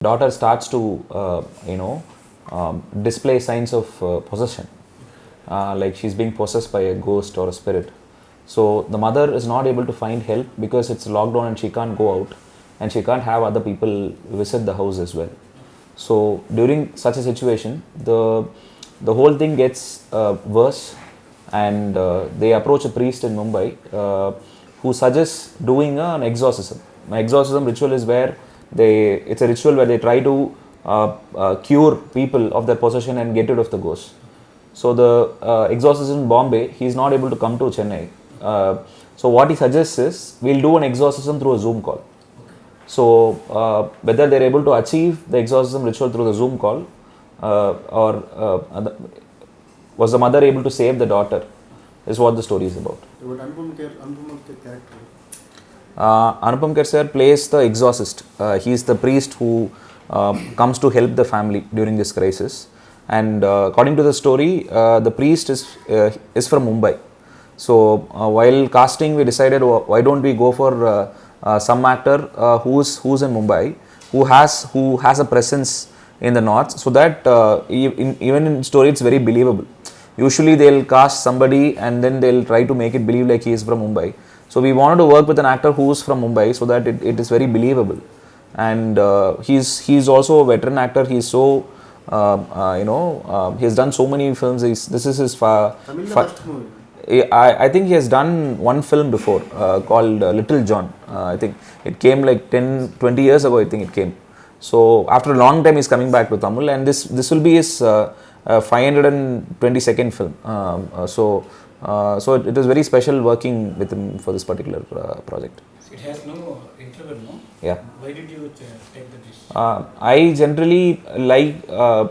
daughter starts to display signs of possession, like she's being possessed by a ghost or a spirit. So the mother is not able to find help because it's lockdown and she can't go out, and she can't have other people visit the house as well. So during such a situation, the whole thing gets worse, and they approach a priest in Mumbai who suggests doing an exorcism. An exorcism ritual is where it's a ritual where they try to cure people of their possession and get rid of the ghost. So the exorcism in Bombay, he is not able to come to Chennai. So what he suggests is, we'll do an exorcism through a Zoom call. So whether they're able to achieve the exorcism ritual through the Zoom call, or was the mother able to save the daughter, is what the story is about. Anupam Kher character. Anupam Kher sir plays the exorcist. He is the priest who comes to help the family during this crisis. And according to the story, the priest is from Mumbai. So while casting, we decided, why don't we go for some actor who's in Mumbai, who has a presence in the north, so that even in story it's very believable. Usually they'll cast somebody and then they'll try to make it believe like he is from Mumbai. So we wanted to work with an actor who's from Mumbai so that it is very believable. And he's also a veteran actor. He's so he has done so many films. This is his first movie. I think he has done one film before called Little John. I think it came like 10-20 years ago. I think it came. So after a long time he's coming back to Tamil, and this will be his 522nd film. So it was very special working with him for this particular project. It has no interval, no? Yeah. Why did you take the decision? I generally like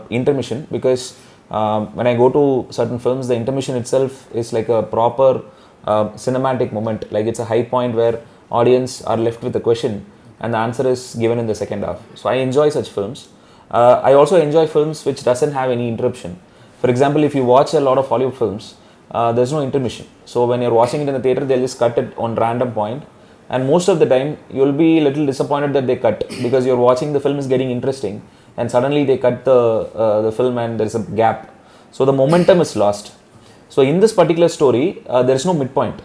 intermission, because when I go to certain films, the intermission itself is like a proper cinematic moment. Like it's a high point where audience are left with a question and the answer is given in the second half. So I enjoy such films. I also enjoy films which doesn't have any interruption. For example, if you watch a lot of Hollywood films, there's no intermission. So when you're watching it in the theater, they'll just cut it on random point. And most of the time, you'll be a little disappointed that they cut, because you're watching the film is getting interesting and suddenly they cut the film and there's a gap. So the momentum is lost. So in this particular story, there is no midpoint.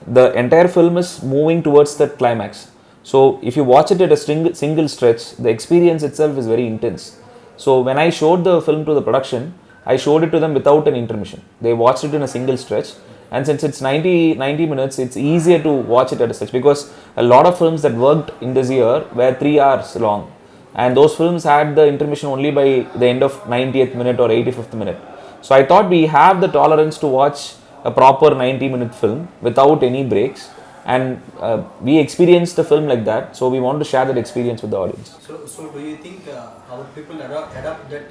The entire film is moving towards the climax. So if you watch it at a single stretch, the experience itself is very intense. So when I showed the film to the production, I showed it to them without an intermission. They watched it in a single stretch. And since it's 90 minutes, it's easier to watch it at a stretch, because a lot of films that worked in this year were 3 hours long. And those films had the intermission only by the end of 90th minute or 85th minute. So I thought we have the tolerance to watch a proper 90-minute film without any breaks. And we experienced the film like that, so we want to share that experience with the audience. So do you think how people adapt that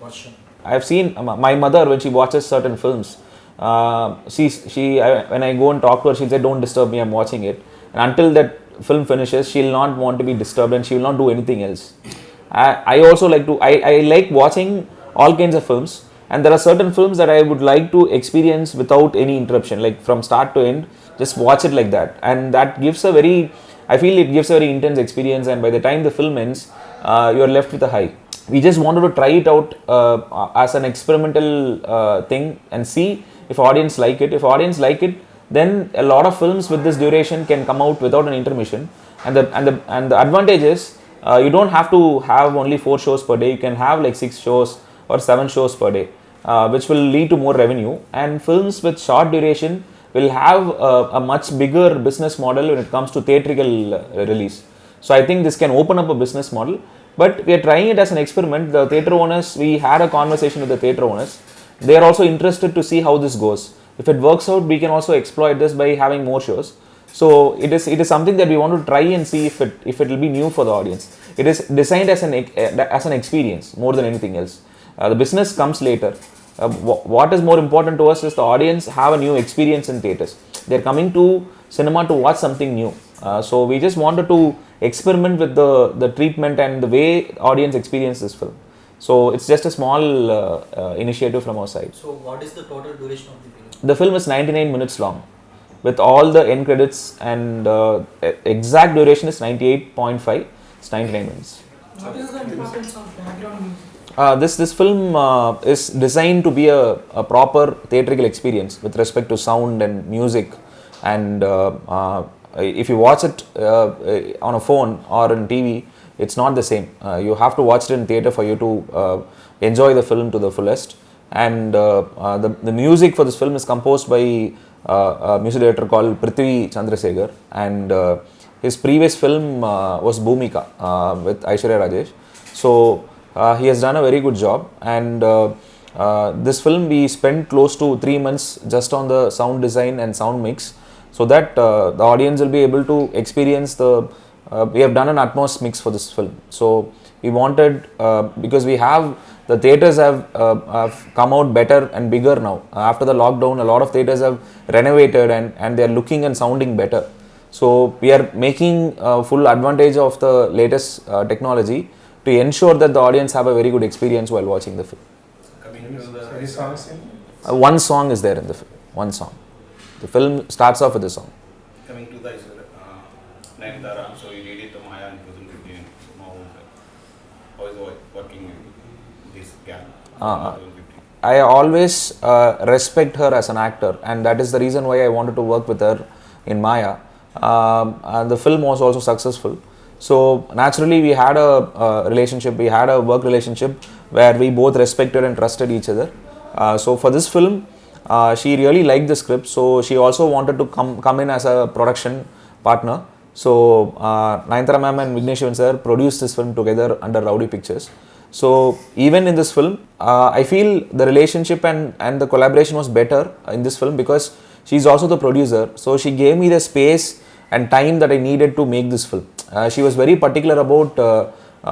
version? I've seen my mother, when she watches certain films, when I go and talk to her, she'll say, don't disturb me, I'm watching it. And until that film finishes, she'll not want to be disturbed and she will not do anything else. I also I like watching all kinds of films, and there are certain films that I would like to experience without any interruption, like from start to end, just watch it like that. And that gives I feel it gives a very intense experience, and by the time the film ends, you're left with a high. We just wanted to try it out as an experimental thing and see if audience like it. If audience like it, then a lot of films with this duration can come out without an intermission. And the advantage is, you don't have to have only 4 shows per day. You can have like 6 shows or 7 shows per day, which will lead to more revenue. And films with short duration will have a much bigger business model when it comes to theatrical release. So I think this can open up a business model. But we are trying it as an experiment. The theatre owners, we had a conversation with the theatre owners. They are also interested to see how this goes. If it works out, we can also exploit this by having more shows. So it is something that we want to try and see if it will be new for the audience. It is designed as an experience more than anything else. The business comes later. What is more important to us is the audience have a new experience in theatres. They are coming to cinema to watch something new. So we just wanted to experiment with the treatment and the way audience experience this film. So it's just a small initiative from our side. So what is the total duration of the film? The film is 99 minutes long, with all the end credits, and exact duration is 98.5. It's 99 minutes. What is the importance of background music? This film is designed to be a proper theatrical experience with respect to sound and music, and if you watch it on a phone or on TV, it's not the same. You have to watch it in theater for you to enjoy the film to the fullest. And the music for this film is composed by a music director called Prithvi Chandrasekhar, and his previous film was Bhumika with Aishwarya Rajesh. So he has done a very good job, and this film we spent close to 3 months just on the sound design and sound mix, so that the audience will be able to experience the we have done an Atmos mix for this film. So we wanted, because we have the theatres have come out better and bigger now. After the lockdown, a lot of theatres have renovated, and they are looking and sounding better. So we are making full advantage of the latest technology to ensure that the audience have a very good experience while watching the film. Coming to the any songs in? One song is there in the film. One song. The film starts off with a song. Coming to the Nayantara, so you did it to Maya in 2015. How is working with this gal? 2015. I always respect her as an actor, and that is the reason why I wanted to work with her in Maya. And the film was also successful. So naturally we had a relationship, we had a work relationship where we both respected and trusted each other. So for this film, she really liked the script, so she also wanted to come in as a production partner. So Nayantara ma'am and Vigneshavan sir produced this film together under Rowdy Pictures. So even in this film, I feel the relationship and the collaboration was better in this film because she's also the producer. So she gave me the space and time that I needed to make this film. She was very particular about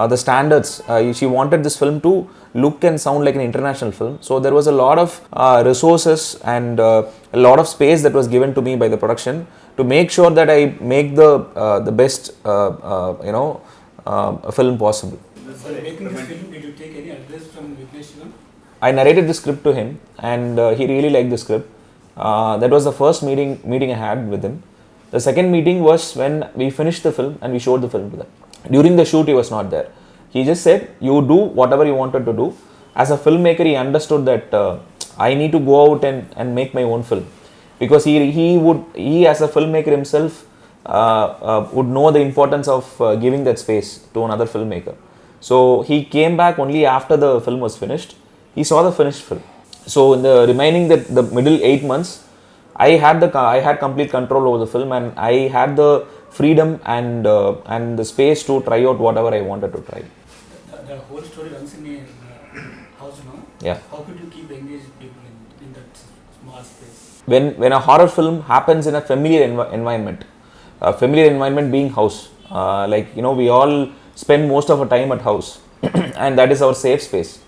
the standards. She wanted this film to look and sound like an international film. So there was a lot of resources and a lot of space that was given to me by the production to make sure that I make the best film possible. For making this film, did you take any advice from Vigneshavan? I narrated the script to him, and he really liked the script. That was the first meeting I had with him. The second meeting was when we finished the film and we showed the film to them. During the shoot, he was not there. He just said, "You do whatever you wanted to do." As a filmmaker, he understood that I need to go out and make my own film, because he as a filmmaker himself would know the importance of giving that space to another filmmaker. So he came back only after the film was finished. He saw the finished film. So in the remaining the middle 8 months, I had complete control over the film, and I had the freedom and the space to try out whatever I wanted to try. The whole story runs in a house now. Yeah. How could you keep engaged people in that small space? When a horror film happens in a familiar environment, a familiar environment being house, we all spend most of our time at house, and that is our safe space.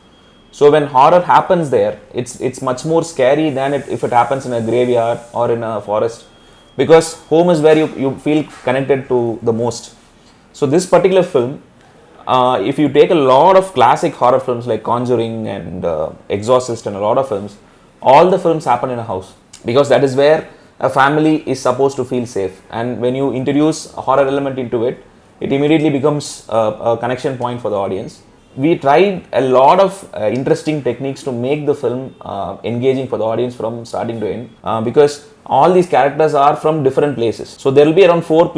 So when horror happens there, it's much more scary than if it happens in a graveyard or in a forest, because home is where you feel connected to the most. So this particular film, if you take a lot of classic horror films like Conjuring and Exorcist and a lot of films, all the films happen in a house, because that is where a family is supposed to feel safe. And when you introduce a horror element into it, it immediately becomes a connection point for the audience. We tried a lot of interesting techniques to make the film engaging for the audience from starting to end, because all these characters are from different places. So there will be around 4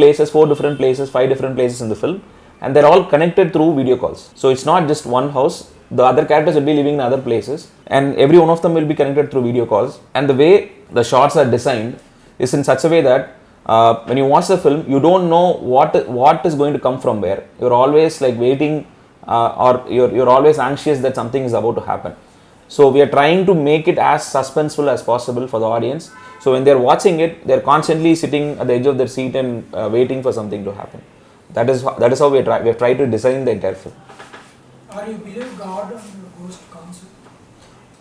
different places, 5 different places in the film, and they're all connected through video calls. So it's not just one house. The other characters will be living in other places, and every one of them will be connected through video calls. And the way the shots are designed is in such a way that when you watch the film, you don't know what is going to come from where. You're always like waiting, or you're always anxious that something is about to happen. So we are trying to make it as suspenseful as possible for the audience. So when they're watching it, they're constantly sitting at the edge of their seat and waiting for something to happen. That is how we have tried to design the entire film. Are you believe God and ghost concept?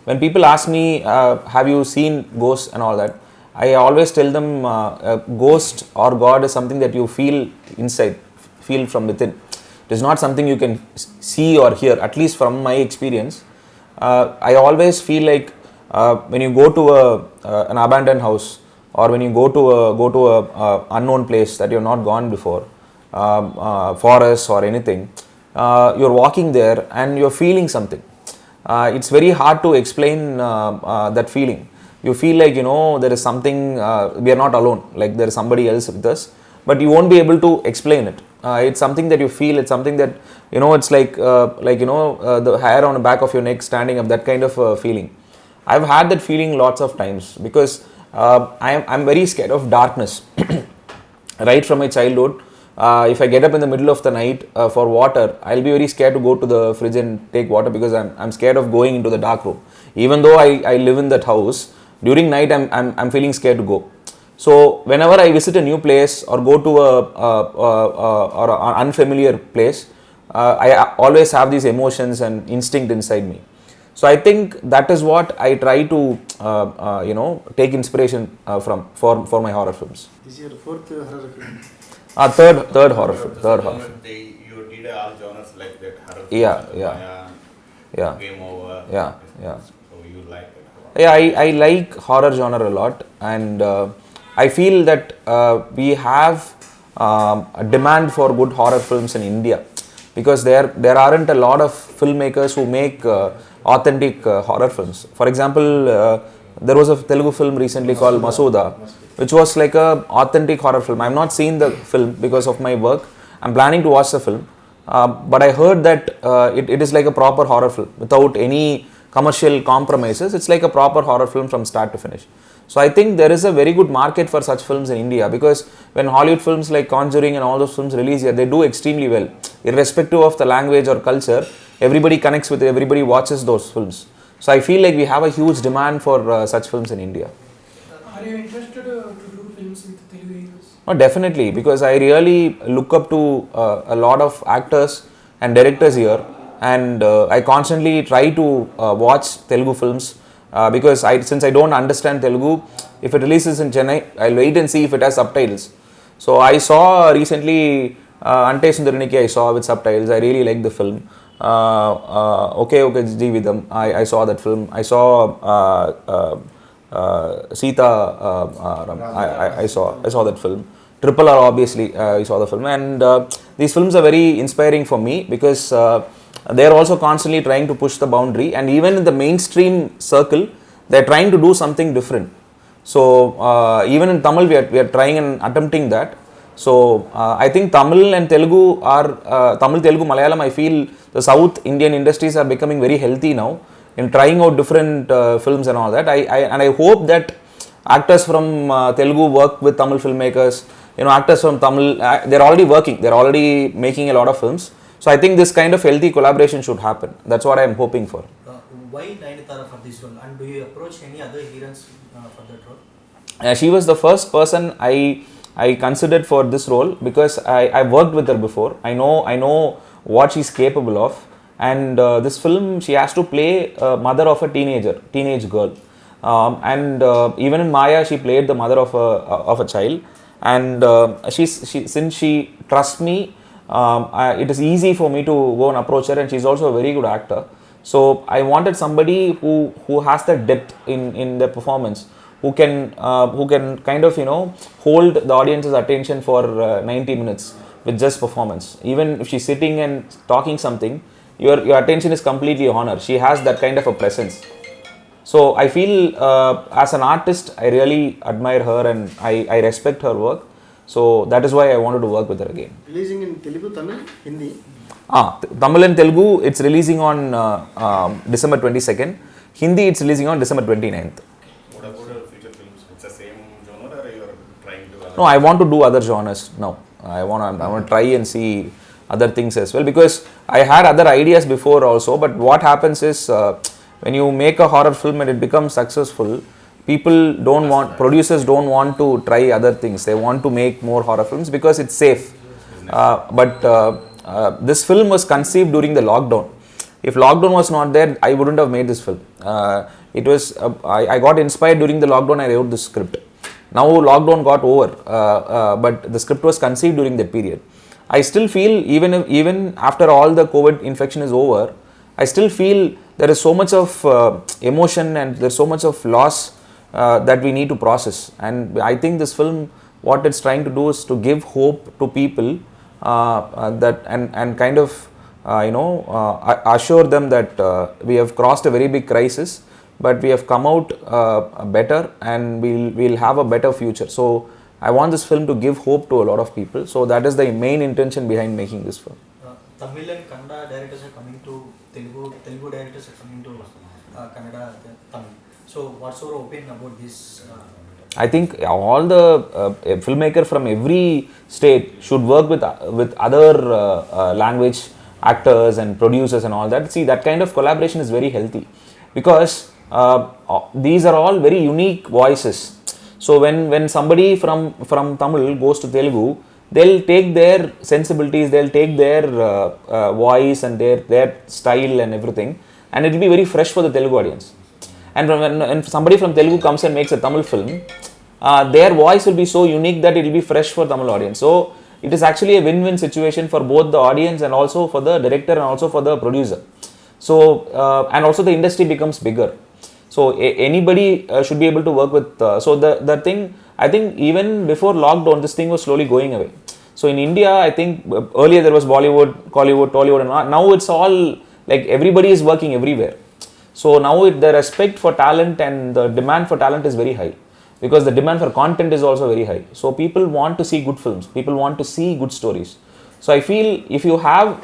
When people ask me, have you seen ghosts and all that, I always tell them a ghost or God is something that you feel inside, feel from within. It is not something you can see or hear, at least from my experience. I always feel like when you go to an abandoned house, or when you go to a unknown place that you have not gone before, forest or anything, you're walking there and you're feeling something. It's very hard to explain that feeling. You feel like, there is something, we are not alone, like there is somebody else with us, but you won't be able to explain it. It's something that you feel, it's something that, it's like the hair on the back of your neck standing up, that kind of feeling. I've had that feeling lots of times because I'm very scared of darkness. Right from my childhood, if I get up in the middle of the night for water, I'll be very scared to go to the fridge and take water because I'm scared of going into the dark room. Even though I live in that house, during night I'm feeling scared to go. So whenever I visit a new place or go to an unfamiliar place, I always have these emotions and instinct inside me. So I think that is what I try to take inspiration from for my horror films. This is your fourth horror film. Third horror film. You did all genres like that, horror Yeah, films, yeah. Maya, Yeah. Game Over. Yeah, yeah. So you like it? Yeah, I like horror genre a lot, and I feel that we have a demand for good horror films in India because there aren't a lot of filmmakers who make authentic horror films. For example, there was a Telugu film recently called Masuda, which was like a authentic horror film. I've not seen the film because of my work. I'm planning to watch the film, but I heard that it is like a proper horror film without any commercial compromises. It's like a proper horror film from start to finish. So I think there is a very good market for such films in India because when Hollywood films like Conjuring and all those films release here, they do extremely well. Irrespective of the language or culture, everybody connects with it, everybody watches those films. So I feel like we have a huge demand for such films in India. Are you interested to do films with Telugu heroes? Oh, definitely, because I really look up to a lot of actors and directors here, and I constantly try to watch Telugu films because since I don't understand Telugu, if it releases in Chennai, I'll wait and see if it has subtitles. So I saw recently Ante Sundariniki, I saw with subtitles. I really liked the film. Okay Jeevidam, I saw that film. I saw Sita, I saw that film. Triple R, obviously, I saw the film, and these films are very inspiring for me because they are also constantly trying to push the boundary, and even in the mainstream circle, they are trying to do something different. So even in Tamil, we are trying and attempting that. So I think Tamil and Telugu are Tamil, Telugu, Malayalam. I feel the South Indian industries are becoming very healthy now in trying out different films and all that. I hope that actors from Telugu work with Tamil filmmakers. Actors from Tamil, they're already working. They're already making a lot of films. So I think this kind of healthy collaboration should happen. That's what I'm hoping for. Why Nayantara for this role? And do you approach any other heroines for that role? She was the first person I considered for this role because I worked with her before. I know what she's capable of. And this film, she has to play a mother of a teenage girl. Even in Maya, she played the mother of a child. And since she trusts me, it is easy for me to go and approach her, and she's also a very good actor. So I wanted somebody who has the depth in their performance, who can kind of hold the audience's attention for 90 minutes with just performance. Even if she's sitting and talking something, your attention is completely on her. She has that kind of a presence. So I feel as an artist, I really admire her and I respect her work. So that is why I wanted to work with her again. Releasing in Telugu, Tamil, Hindi? Tamil and Telugu, it's releasing on December 22nd. Hindi, it's releasing on December 29th. What about your future films? It's the same genre or you are trying to... No, I want to do other genres now. I want to try and see other things as well because I had other ideas before also, but what happens is when you make a horror film and it becomes successful, producers don't want to try other things. They want to make more horror films because it's safe. But this film was conceived during the lockdown. If lockdown was not there, I wouldn't have made this film. I got inspired during the lockdown. I wrote the script. Now lockdown got over, but the script was conceived during that period. I still feel even after all the COVID infection is over, I still feel there is so much of emotion and there's so much of loss that we need to process. And I think this film, what it's trying to do is to give hope to people that and kind of assure them that we have crossed a very big crisis, but we have come out better, and we'll have a better future. So I want this film to give hope to a lot of people. So that is the main intention behind making this film. Tamil and Kannada directors are coming to Telugu, Telugu directors are coming to Kannada, Tamil. So what's your opinion about this? I think all the filmmaker from every state should work with other language actors and producers and all that. See, that kind of collaboration is very healthy, because these are all very unique voices. So when somebody from Tamil goes to Telugu, they'll take their sensibilities, they'll take their voice and their style and everything, and it will be very fresh for the Telugu audience. And when somebody from Telugu comes and makes a Tamil film, their voice will be so unique that it will be fresh for Tamil audience. So it is actually a win-win situation for both the audience and also for the director and also for the producer. So and also the industry becomes bigger. So anybody should be able to work with. So the thing, I think even before lockdown, this thing was slowly going away. So in India, I think earlier there was Bollywood, Collywood, Tollywood, and now it's all like everybody is working everywhere. So now the respect for talent and the demand for talent is very high, because the demand for content is also very high. So people want to see good films, people want to see good stories. So I feel if you have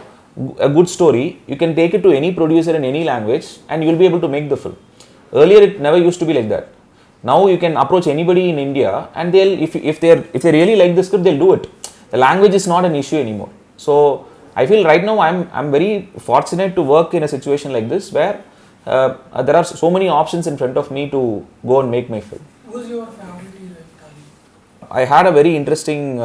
a good story, you can take it to any producer in any language and you will be able to make the film. Earlier it never used to be like that. Now you can approach anybody in India and they'll, if they really like the script, they'll do it. The language is not an issue anymore. So I feel right now I'm very fortunate to work in a situation like this, where there are so many options in front of me to go and make my film. Who's your family like? I had a very interesting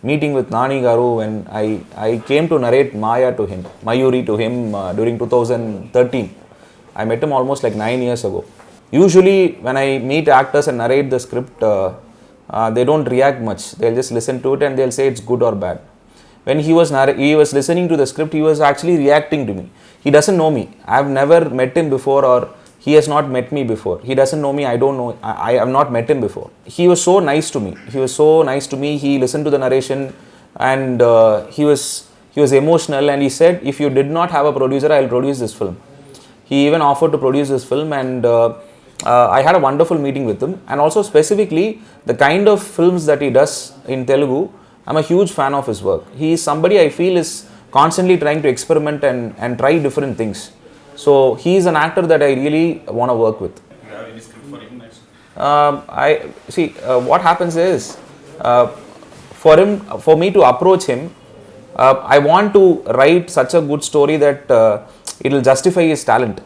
meeting with Nani Garu when I came to narrate Mayuri to him during 2013. I met him almost like 9 years ago. Usually when I meet actors and narrate the script, they don't react much. They'll just listen to it and they'll say it's good or bad. When he was listening to the script, he was actually reacting to me. He doesn't know me. I've never met him before, or he has not met me before. He doesn't know me. I don't know. I have not met him before. He was so nice to me. He listened to the narration, and he was emotional, and he said, if you did not have a producer, I'll produce this film. He even offered to produce this film, and I had a wonderful meeting with him. And also specifically the kind of films that he does in Telugu, I'm a huge fan of his work. He is somebody I feel is constantly trying to experiment and try different things. So he is an actor that I really want to work with. You have any script for him next? What happens is, for me to approach him, I want to write such a good story that it will justify his talent.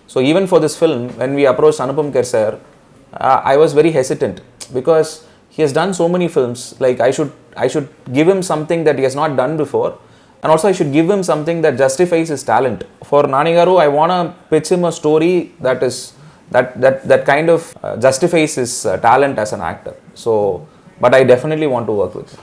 So even for this film, when we approached Anupam Kher sir, I was very hesitant, because he has done so many films. Like I should give him something that he has not done before, and also I should give him something that justifies his talent. For Nani Garu, I want to pitch him a story that kind of justifies his talent as an actor. So, but I definitely want to work with him.